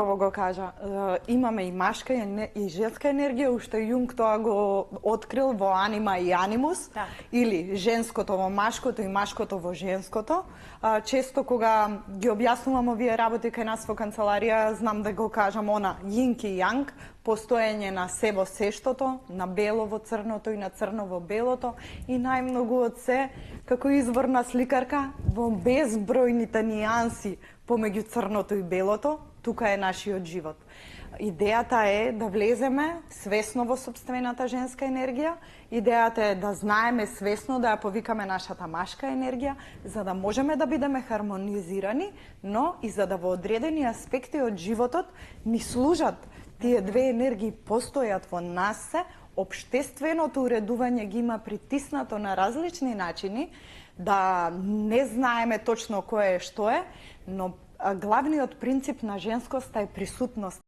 Ово го кажа, имаме и машка и женска енергија, уште Јунг тоа го открил во анима и анимус, или женското во машкото и машкото во женското. Често кога ги објаснувам овие работи кај нас во канцеларија, знам да го кажам она јинг и јанг, постоење на се во сештото, на бело во црното и на црно во белото, и најмногу од се, како изворна сликарка, во безбројните нијанси помеѓу црното и белото, тука е нашиот живот. Идејата е да влеземе свесно во сопствената женска енергија, идејата е да знаеме свесно да ја повикаме нашата машка енергија, за да можеме да бидеме хармонизирани, но и за да во одредени аспекти од животот ни служат тие две енергии, постојат во нас се, општественото уредување ги има притиснато на различни начини, да не знаеме точно кој е што е, но главниот принцип на женскоста е присутност.